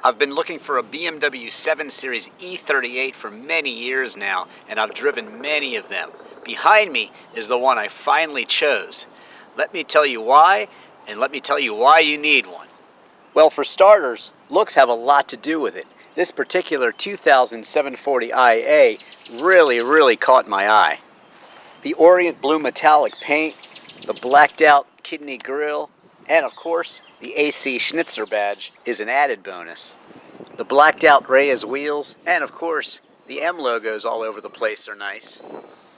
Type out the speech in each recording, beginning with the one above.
I've been looking for a BMW 7 Series E38 for many years now, and I've driven many of them. Behind me is the one I finally chose. Let me tell you why, and let me tell you why you need one. Well, for starters, looks have a lot to do with it. This particular 2000 740IA really caught my eye. The Orient Blue metallic paint, the blacked out kidney grille, and of course, the AC Schnitzer badge is an added bonus. The blacked out Reyes wheels, and of course, the M logos all over the place are nice.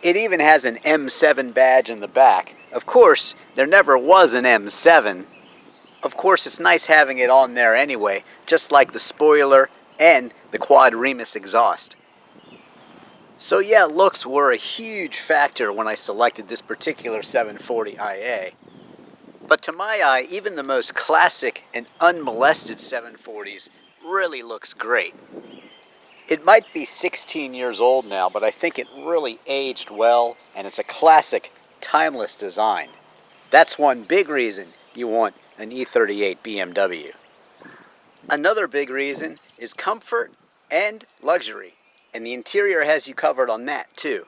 It even has an M7 badge in the back. Of course, there never was an M7. Of course, it's nice having it on there anyway, just like the spoiler and the quad Remus exhaust. So yeah, looks were a huge factor when I selected this particular 740IA. But to my eye, even the most classic and unmolested 740s really looks great. It might be 16 years old now, but I think it really aged well, and it's a classic, timeless design. That's one big reason you want an E38 BMW. Another big reason is comfort and luxury, and the interior has you covered on that too.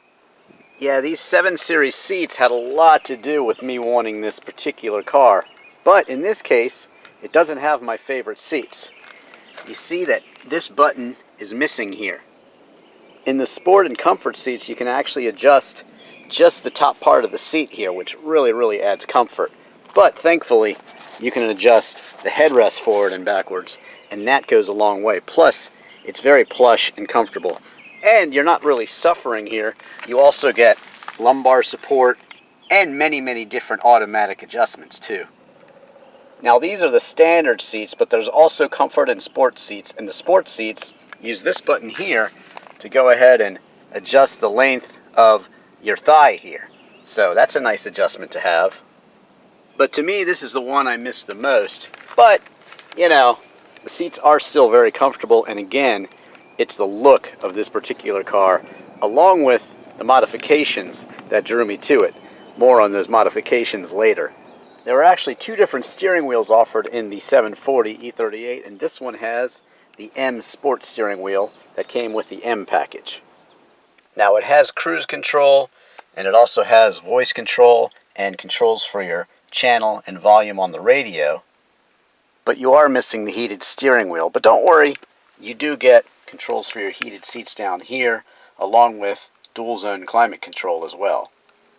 Yeah, these 7 Series seats had a lot to do with me wanting this particular car, but in this case, it doesn't have my favorite seats. You see that this button is missing here. In the sport and comfort seats, you can actually adjust just the top part of the seat here, which really adds comfort. But thankfully, you can adjust the headrest forward and backwards, and that goes a long way. Plus, it's very plush and comfortable. And you're not really suffering here. You also get lumbar support and many different automatic adjustments too. Now these are the standard seats, but there's also comfort and sport seats. And the sport seats use this button here to go ahead and adjust the length of your thigh here. So that's a nice adjustment to have. But to me, this is the one I miss the most. But, you know, the seats are still very comfortable, and again, it's the look of this particular car, along with the modifications that drew me to it. More on those modifications later. There are actually two different steering wheels offered in the 740 E38, and this one has the M Sport steering wheel that came with the M package. Now it has cruise control, and it also has voice control and controls for your channel and volume on the radio. But you are missing the heated steering wheel. But don't worry, you do get controls for your heated seats down here, along with dual zone climate control as well.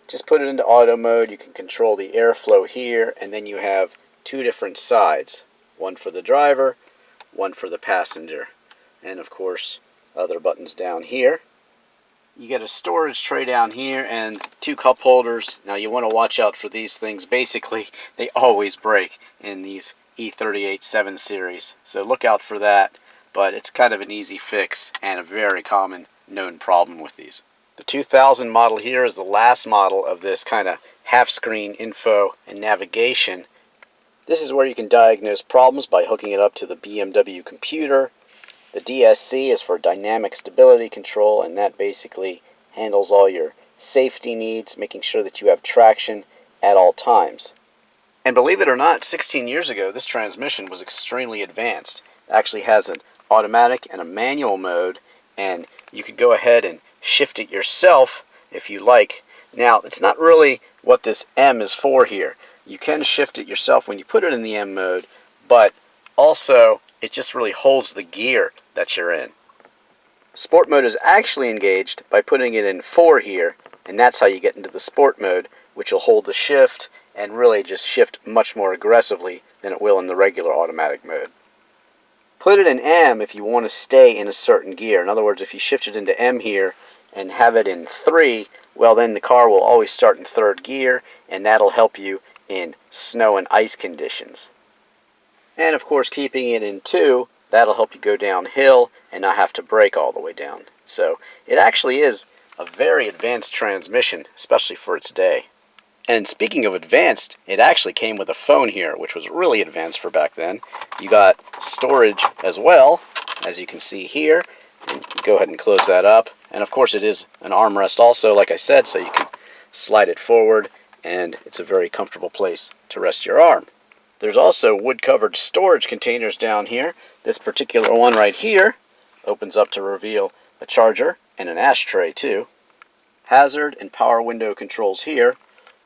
Just put it into auto mode. You can control the airflow here, and then you have two different sides, one for the driver, one for the passenger, and of course other buttons down here. You get a storage tray down here and two cup holders. Now you want to watch out for these things. Basically, they always break in these E38 7 Series, so look out for that. But it's kind of an easy fix and a very common known problem with these. The 2000 model here is the last model of this kind of half-screen info and navigation. This is where you can diagnose problems by hooking it up to the BMW computer. The DSC is for dynamic stability control, and that basically handles all your safety needs, making sure that you have traction at all times. And believe it or not, 16 years ago, this transmission was extremely advanced. It actually has an automatic and a manual mode, and you could go ahead and shift it yourself if you like. Now, it's not really what this M is for here. You can shift it yourself when you put it in the M mode, but also it just really holds the gear that you're in. Sport mode is actually engaged by putting it in 4 here, and that's how you get into the sport mode, which will hold the shift and really just shift much more aggressively than it will in the regular automatic mode. Put it in M if you want to stay in a certain gear. In other words, if you shift it into M here and have it in 3, well then the car will always start in 3rd gear, and that'll help you in snow and ice conditions. And of course, keeping it in 2, that'll help you go downhill and not have to brake all the way down. So it actually is a very advanced transmission, especially for its day. And speaking of advanced, it actually came with a phone here, which was really advanced for back then. You got storage as well, as you can see here. And go ahead and close that up. And of course it is an armrest also, like I said, so you can slide it forward, and it's a very comfortable place to rest your arm. There's also wood-covered storage containers down here. This particular one right here opens up to reveal a charger and an ashtray too. Hazard and power window controls here,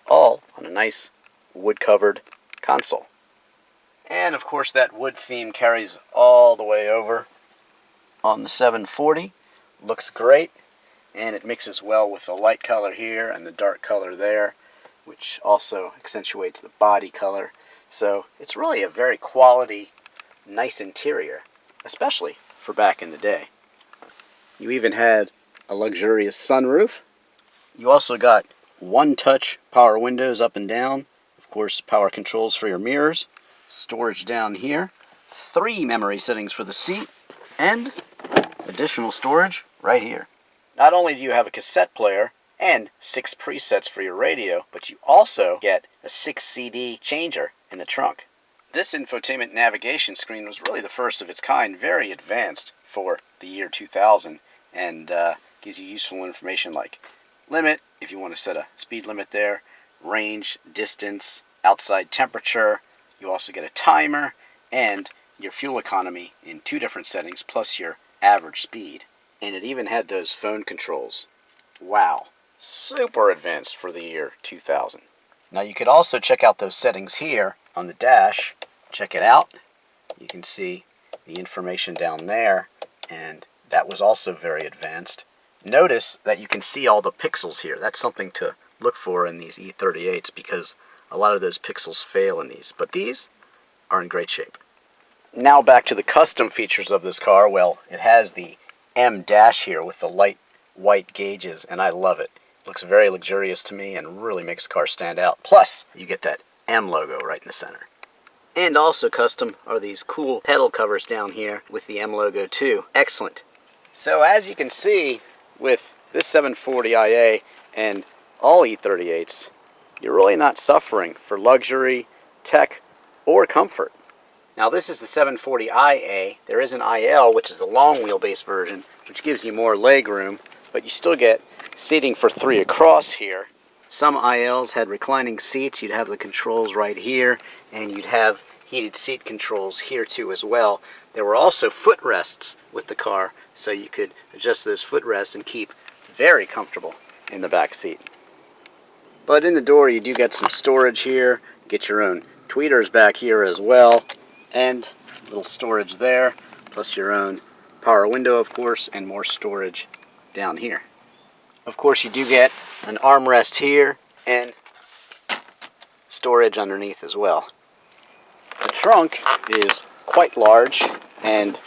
all on a nice wood-covered console. And of course that wood theme carries all the way over on the 740. Looks great, and it mixes well with the light color here and the dark color there, which also accentuates the body color. So it's really a very quality, nice interior, especially for back in the day. You even had a luxurious sunroof. You also got one-touch power windows up and down. Of course, power controls for your mirrors. Storage down here. 3 memory settings for the seat. And additional storage right here. Not only do you have a cassette player and 6 presets for your radio, but you also get a 6 CD changer in the trunk. This infotainment navigation screen was really the first of its kind, very advanced for the year 2000, and gives you useful information like limit, if you want to set a speed limit there, range, distance, outside temperature. You also get a timer and your fuel economy in 2 different settings, plus your average speed. And it even had those phone controls. Wow, super advanced for the year 2000. Now you could also check out those settings here on the dash. Check it out. You can see the information down there, and that was also very advanced. Notice that you can see all the pixels here. That's something to look for in these E38s, because a lot of those pixels fail in these, but these are in great shape. Now back to the custom features of this car. Well, it has the M dash here with the light white gauges, and I love it. It looks very luxurious to me and really makes the car stand out. Plus, you get that M logo right in the center. And also custom are these cool pedal covers down here with the M logo too. Excellent. So as you can see with this 740IA and all E38s, you're really not suffering for luxury, tech, or comfort. Now this is the 740IA. There is an IL, which is the long wheelbase version, which gives you more leg room, but you still get seating for 3 across here. Some ILs had reclining seats. You'd have the controls right here, and you'd have heated seat controls here too as well. There were also footrests with the car, so you could adjust those footrests and keep very comfortable in the back seat. But in the door you do get some storage here. Get your own tweeters back here as well, and a little storage there, plus your own power window of course, and more storage down here. Of course you do get an armrest here and storage underneath as well. The trunk is quite large, and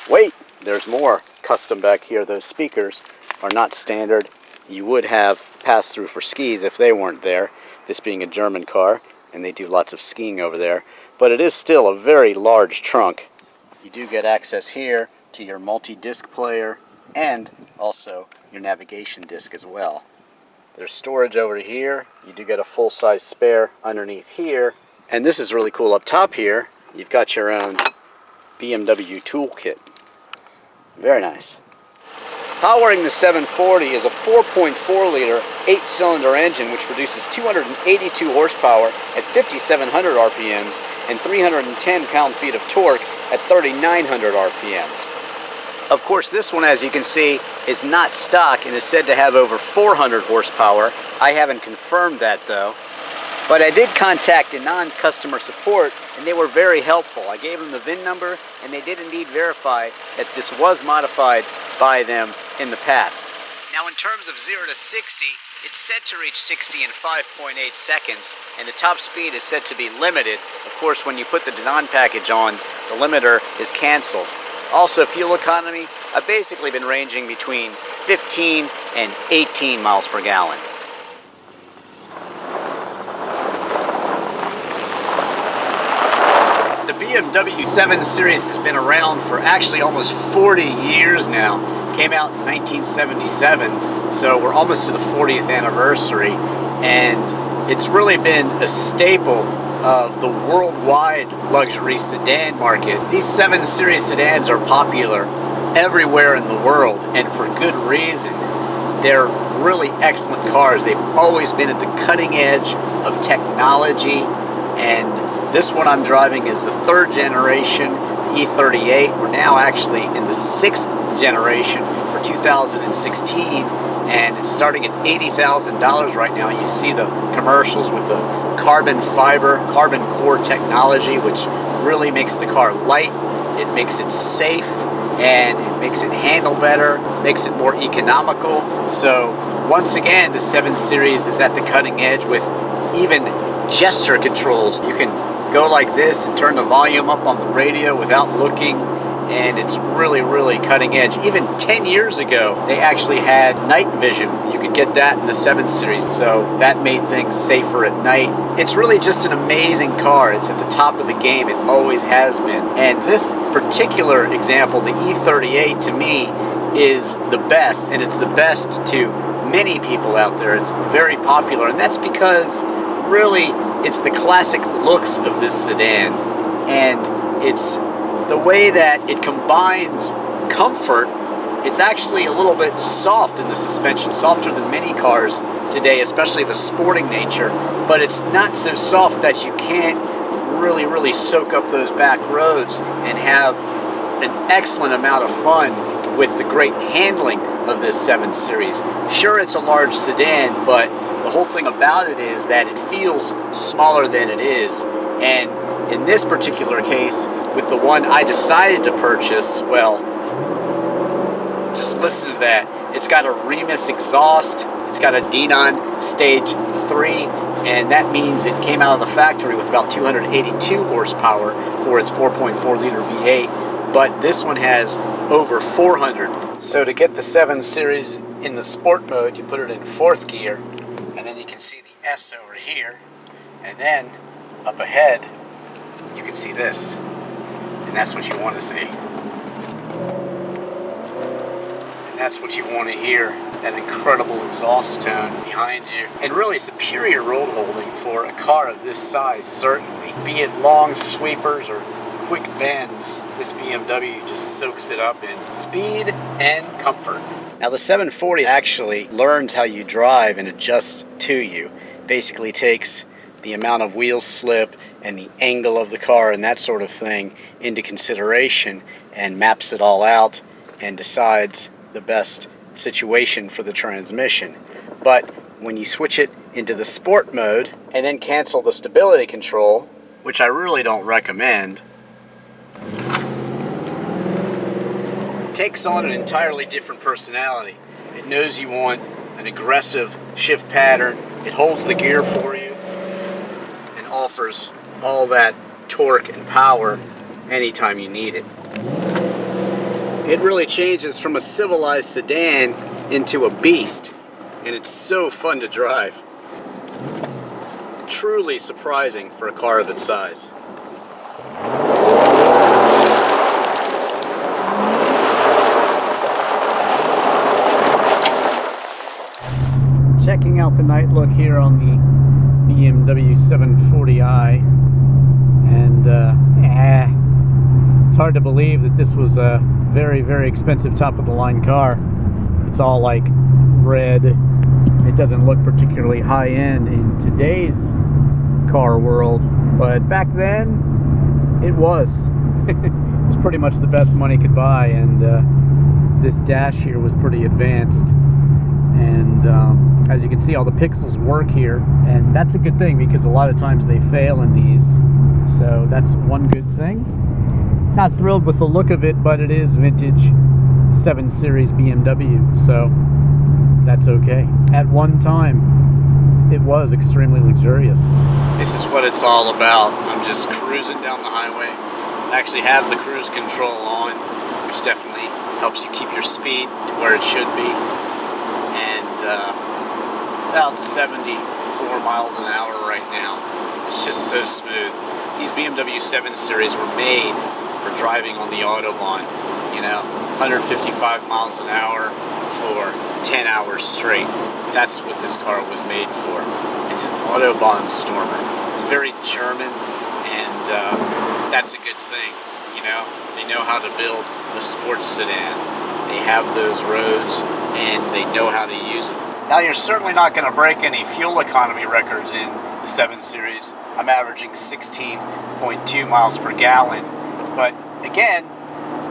wait, there's more custom back here. Those speakers are not standard. You would have pass-through for skis if they weren't there, this being a German car, and they do lots of skiing over there. But it is still a very large trunk. You do get access here to your multi-disc player and also your navigation disc as well. There's storage over here. You do get a full-size spare underneath here. And this is really cool. Up top here, you've got your own BMW toolkit. Very nice. Powering the 740 is a 4.4-liter 8-cylinder engine which produces 282 horsepower at 5,700 RPMs and 310 pound-feet of torque at 3,900 RPMs. Of course, this one, as you can see, is not stock and is said to have over 400 horsepower. I haven't confirmed that though. But I did contact Anand's customer support, and they were very helpful. I gave them the VIN number, and they did indeed verify that this was modified by them in the past. Now in terms of 0 to 60, it's said to reach 60 in 5.8 seconds, and the top speed is said to be limited. Of course, when you put the Danon package on, the limiter is canceled. Also, fuel economy, I've basically been ranging between 15 and 18 miles per gallon. The BMW 7 Series has been around for actually almost 40 years now. Came out in 1977, so we're almost to the 40th anniversary, and it's really been a staple of the worldwide luxury sedan market. These 7 Series sedans are popular everywhere in the world, and for good reason. They're really excellent cars. They've always been at the cutting edge of technology and This one I'm driving is the 3rd generation E38. We're now actually in the 6th generation for 2016, and it's starting at $80,000 right now. You see the commercials with the carbon fiber, carbon core technology, which really makes the car light, it makes it safe, and it makes it handle better, makes it more economical. So once again, the 7 Series is at the cutting edge with even gesture controls. You can go like this and turn the volume up on the radio without looking, and it's really, really cutting edge. Even 10 years ago, they actually had night vision. You could get that in the 7 Series, so that made things safer at night. It's really just an amazing car. It's at the top of the game. It always has been. And this particular example, the E38, to me, is the best, and it's the best to many people out there. It's very popular, and that's because really it's the classic looks of this sedan, and it's the way that it combines comfort. It's actually a little bit soft in the suspension, softer than many cars today, especially of a sporting nature, but it's not so soft that you can't really soak up those back roads and have an excellent amount of fun with the great handling of this 7 Series. Sure, it's a large sedan, but the whole thing about it is that it feels smaller than it is. And in this particular case, with the one I decided to purchase, well, just listen to that. It's got a Remus exhaust, it's got a Denon Stage 3, and that means it came out of the factory with about 282 horsepower for its 4.4 liter V8, but this one has over 400. So to get the 7 Series in the sport mode, you put it in 4th gear, and then you can see the S over here, and then up ahead you can see this, and that's what you want to see, and that's what you want to hear, that incredible exhaust tone behind you, and really superior road holding for a car of this size. Certainly, be it long sweepers or quick bends, this BMW just soaks it up in speed and comfort. Now the 740 actually learns how you drive and adjusts to you. Basically takes the amount of wheel slip and the angle of the car and that sort of thing into consideration and maps it all out and decides the best situation for the transmission. But when you switch it into the sport mode and then cancel the stability control, which I really don't recommend, it takes on an entirely different personality. It knows you want an aggressive shift pattern. It holds the gear for you and offers all that torque and power anytime you need it. It really changes from a civilized sedan into a beast, and it's so fun to drive. Truly surprising for a car of its size. Checking out the night look here on the BMW 740i, and it's hard to believe that this was a very expensive top-of-the-line car. It's all like red. It doesn't look particularly high-end in today's car world, but back then it was. It was pretty much the best money could buy, and this dash here was pretty advanced. And as you can see, all the pixels work here, and that's a good thing because a lot of times they fail in these, so that's one good thing. Not thrilled with the look of it, but it is vintage 7 Series BMW, so that's okay. At one time, it was extremely luxurious. This is what it's all about. I'm just cruising down the highway. I actually have the cruise control on, which definitely helps you keep your speed to where it should be. About 74 miles an hour right now. It's just so smooth. These BMW 7 Series were made for driving on the Autobahn, you know, 155 miles an hour for 10 hours straight. That's what this car was made for. It's an Autobahn stormer. It's very German, and that's a good thing, you know. They know how to build a sports sedan. They have those roads, and they know how to use them. Now, you're certainly not going to break any fuel economy records in the 7 Series. I'm averaging 16.2 miles per gallon. But again,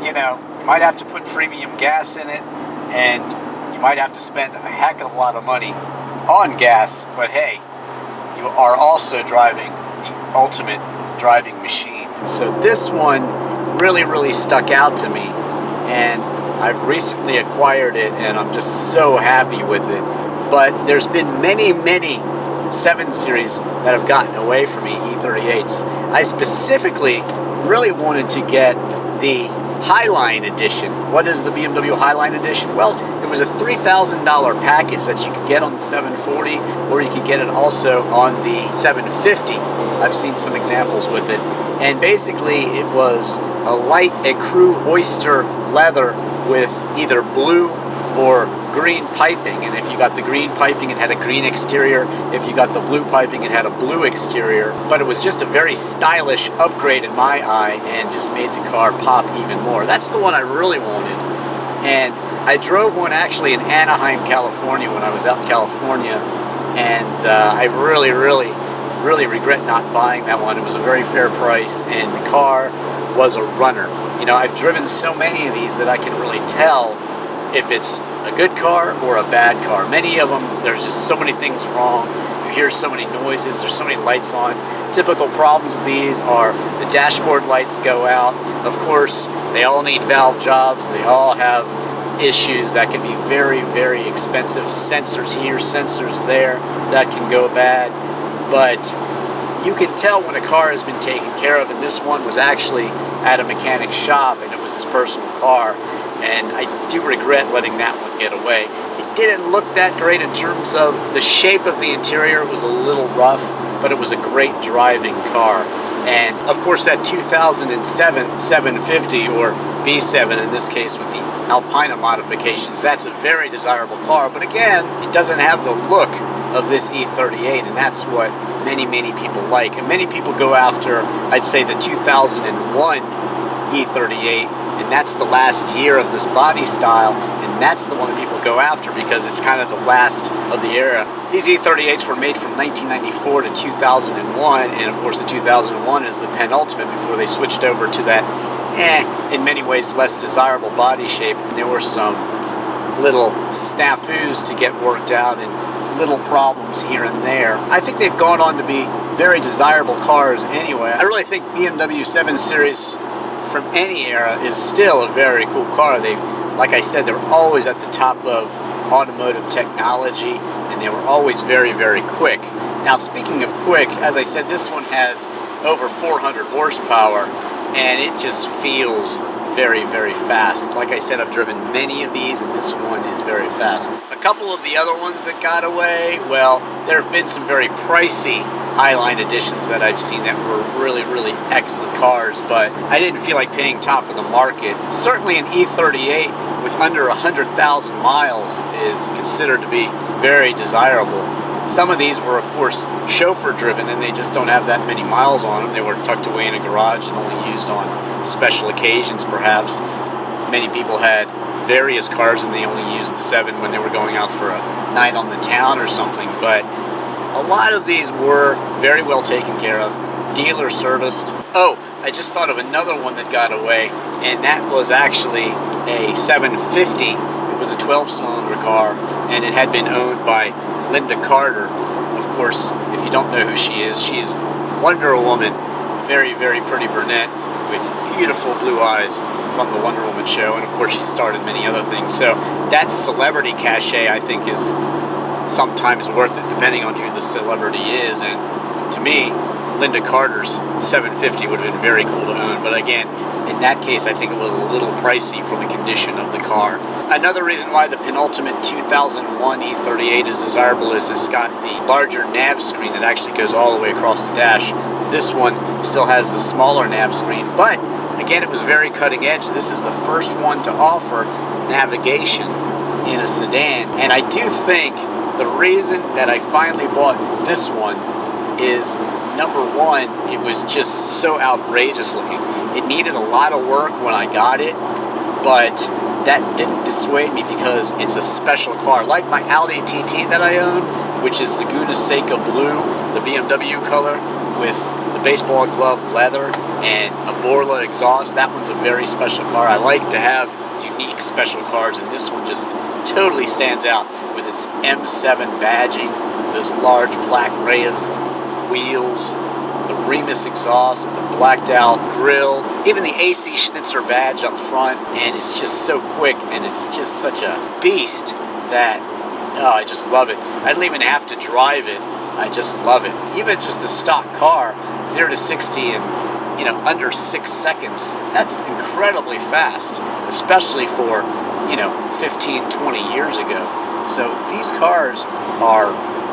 you know, you might have to put premium gas in it, and you might have to spend a heck of a lot of money on gas, but hey, you are also driving the ultimate driving machine. So this one really stuck out to me, and I've recently acquired it, and I'm just so happy with it. But there's been many 7 Series that have gotten away from me, E38s. I specifically really wanted to get the Highline Edition. What is the BMW Highline Edition? Well, it was a $3,000 package that you could get on the 740, or you could get it also on the 750. I've seen some examples with it. And basically it was a crew oyster leather with either blue or green piping, and if you got the green piping, it had a green exterior. If you got the blue piping, it had a blue exterior. But it was just a very stylish upgrade in my eye, and just made the car pop even more. That's the one I really wanted. And I drove one actually in Anaheim, California, when I was out in California, and I really regret not buying that one. It was a very fair price, and the car was a runner. You know, I've driven so many of these that I can really tell if it's a good car or a bad car. Many of them, there's just so many things wrong. You hear so many noises, there's so many lights on. Typical problems with these are the dashboard lights go out. Of course, they all need valve jobs. They all have issues that can be very expensive. Sensors here, sensors there, that can go bad. But you can tell when a car has been taken care of, and this one was actually at a mechanic's shop, and it was his personal car. And I do regret letting that one get away. It didn't look that great in terms of the shape of the interior. It was a little rough, but it was a great driving car. And of course that 2007 750, or B7 in this case with the Alpina modifications, that's a very desirable car. But again, it doesn't have the look of this E38, and that's what many people like. And many people go after, I'd say, the 2001 E38, and that's the last year of this body style, and that's the one that people go after because it's kind of the last of the era. These E38s were made from 1994 to 2001, and of course the 2001 is the penultimate before they switched over to that, in many ways less desirable body shape. There were some little snafus to get worked out and little problems here and there. I think they've gone on to be very desirable cars anyway. I really think BMW 7 Series from any era is still a very cool car. They, like I said, they're always at the top of automotive technology, and they were always very quick. Now, speaking of quick, as I said, this one has over 400 horsepower, and it just feels very fast. Like I said, I've driven many of these, and this one is very fast. A couple of the other ones that got away, well, there have been some very pricey Highline editions that I've seen that were really excellent cars, but I didn't feel like paying top of the market. Certainly an E38 with under 100,000 miles is considered to be very desirable. Some of these were, of course, chauffeur driven, and they just don't have that many miles on them. They were tucked away in a garage and only used on special occasions, perhaps. Many people had various cars and they only used the 7 when they were going out for a night on the town or something, but a lot of these were very well taken care of, dealer serviced. Oh, I just thought of another one that got away, and that was actually a 750. It was a 12-cylinder car, and it had been owned by Linda Carter. Of course, if you don't know who she is, she's Wonder Woman, very pretty brunette with beautiful blue eyes from the Wonder Woman show, and of course she starred in many other things. So that celebrity cachet, I think, is sometimes worth it depending on who the celebrity is. And to me, Linda Carter's 750 would have been very cool to own, but again, in that case I think it was a little pricey for the condition of the car. Another reason why the penultimate 2001 E38 is desirable is it's got the larger nav screen that actually goes all the way across the dash. This one still has the smaller nav screen, but again, it was very cutting edge. This is the first one to offer navigation in a sedan, and I do think the reason that I finally bought this one is, number one, it was just so outrageous looking. It needed a lot of work when I got it, but that didn't dissuade me because it's a special car. Like my Audi TT that I own, which is Laguna Seca Blue, the BMW color, with the baseball glove leather and a Borla exhaust. That one's a very special car. I like to have unique special cars, and this one just totally stands out with its M7 badging, those large black Reyes wheels, the Remus exhaust, the blacked out grille, even the AC Schnitzer badge up front, and it's just so quick, and it's just such a beast that I just love it. I don't even have to drive it. I just love it. Even just the stock car, 0 to 60 in, under 6 seconds. That's incredibly fast, especially for, 15, 20 years ago. So these cars are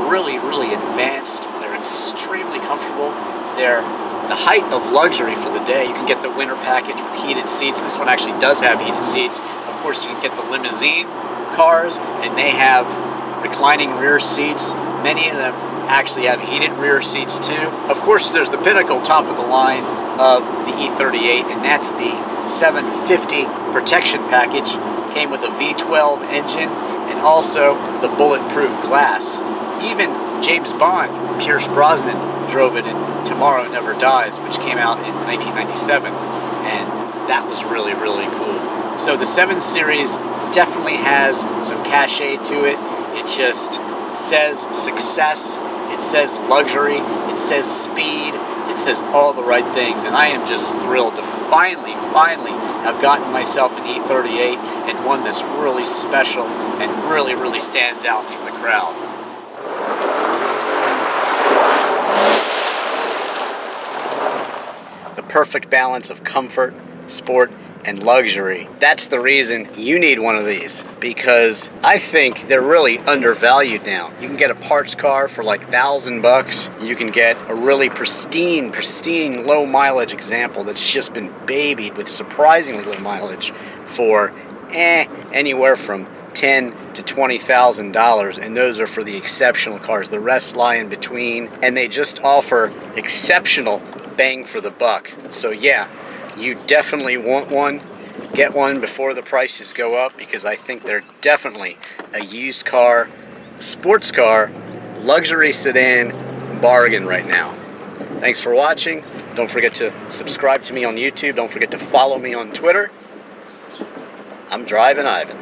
really, really advanced. They're extremely comfortable. They're the height of luxury for the day. You can get the winter package with heated seats. This one actually does have heated seats. Of course, you can get the limousine cars, and they have reclining rear seats. Many of them actually have heated rear seats too. Of course, there's the pinnacle top of the line of the E38, and that's the 750 protection package. Came with a V12 engine and also the bulletproof glass. Even James Bond, Pierce Brosnan, drove it in Tomorrow Never Dies, which came out in 1997, and that was really, really cool. So the 7 Series definitely has some cachet to it. It just says success, it says luxury, it says speed, it says all the right things, and I am just thrilled to finally have gotten myself an E38, and one that's really special and really, really stands out from the crowd. The perfect balance of comfort, sport, and luxury. That's the reason you need one of these, because I think they're really undervalued now. You can get a parts car for like $1,000. You can get a really pristine low mileage example that's just been babied with surprisingly low mileage for anywhere from $10,000 to $20,000, and those are for the exceptional cars. The rest lie in between, and they just offer exceptional bang for the buck. So yeah, you definitely want one. Get one before the prices go up, because I think they're definitely a used car, sports car, luxury sedan bargain right now. Thanks for watching. Don't forget to subscribe to me on YouTube. Don't forget to follow me on Twitter. I'm Drivin' Ivan.